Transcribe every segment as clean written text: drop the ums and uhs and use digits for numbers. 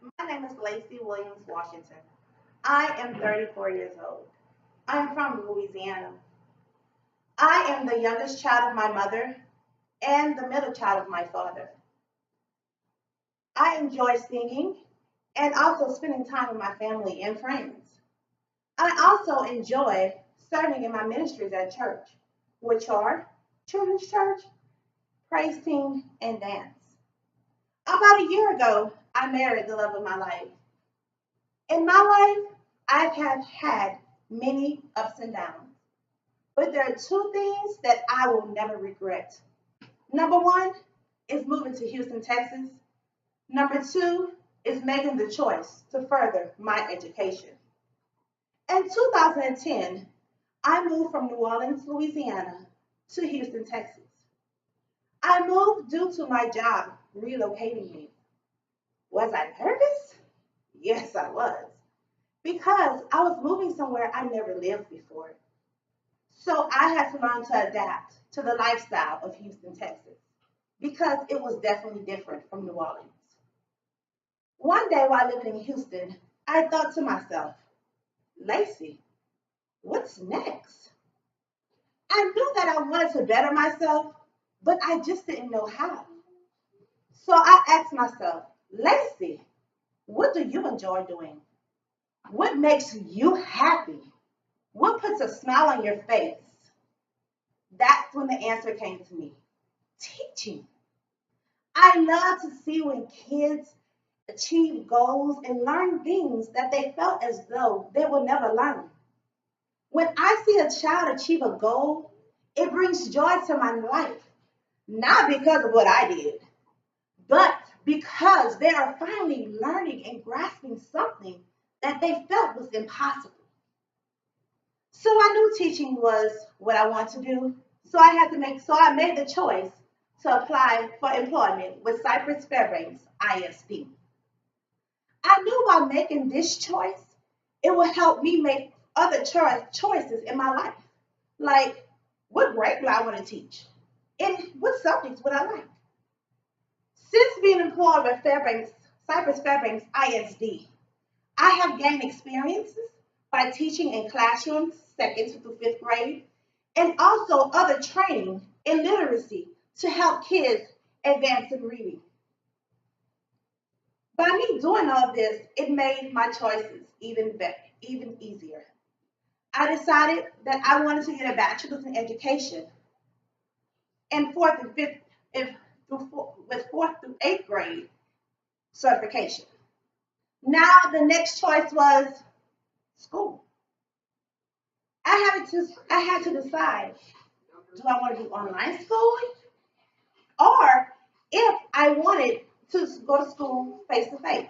My name is Lacey Williams Washington. I am 34 years old. I am from Louisiana. I am the youngest child of my mother and the middle child of my father. I enjoy singing and also spending time with my family and friends. I also enjoy serving in my ministries at church, which are children's church, praise team, and dance. About a year ago, I married the love of my life. In my life, I have had many ups and downs, but there are two things that I will never regret. Number one is moving to Houston, Texas. Number two is making the choice to further my education. In 2010, I moved from New Orleans, Louisiana to Houston, Texas. I moved due to my job relocating me. Was I nervous? Yes, I was. Because I was moving somewhere I never lived before. So I had to learn to adapt to the lifestyle of Houston, Texas, because it was definitely different from New Orleans. One day while living in Houston, I thought to myself, Lacey, what's next? I knew that I wanted to better myself, but I just didn't know how. So I asked myself, Lacey, what do you enjoy doing? What makes you happy? What puts a smile on your face? That's when the answer came to me. Teaching. I love to see when kids achieve goals and learn things that they felt as though they will never learn. When I see a child achieve a goal, it brings joy to my life. Not because of what I did, but because they are finally learning and grasping something that they felt was impossible. So I knew teaching was what I wanted to do. So I made the choice to apply for employment with Cypress Fairbanks ISD. I knew by making this choice, it would help me make other choices in my life. Like, what grade do I want to teach? And what subjects would I like? Since being employed with Cypress Fairbanks ISD, I have gained experiences by teaching in classrooms, second through fifth grade, and also other training in literacy to help kids advance in reading. By me doing all this, it made my choices even better, even easier. I decided that I wanted to get a bachelor's in education and fourth and fifth, if, with fourth through eighth grade certification. Now the next choice was school. I had to decide: do I want to do online schooling, or if I wanted to go to school face to face?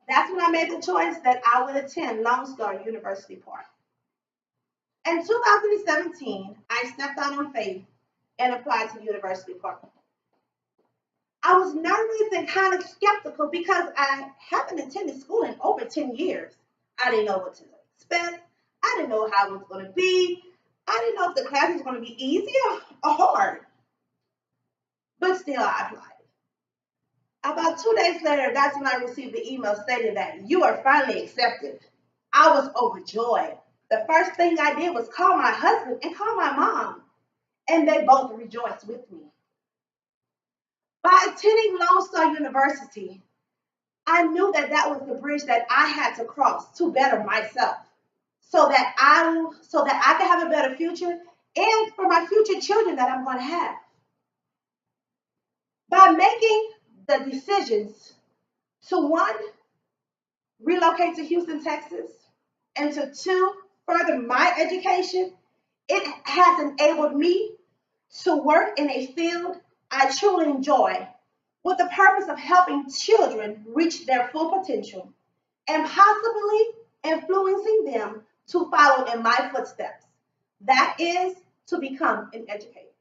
That's when I made the choice that I would attend Lone Star University Park. In 2017, I stepped out on faith and applied to University Park. I was nervous and kind of skeptical because I haven't attended school in over 10 years. I didn't know what to expect. I didn't know how it was going to be. I didn't know if the class was going to be easy or hard. But still, I applied. About 2 days later, that's when I received the email stating that you are finally accepted. I was overjoyed. The first thing I did was call my husband and call my mom, and they both rejoiced with me. By attending Lone Star University, I knew that that was the bridge that I had to cross to better myself, so that I could have a better future and for my future children that I'm going to have. By making the decisions to one, relocate to Houston, Texas, and to two, further my education, it has enabled me to work in a field I truly enjoy with the purpose of helping children reach their full potential and possibly influencing them to follow in my footsteps. That is to become an educator.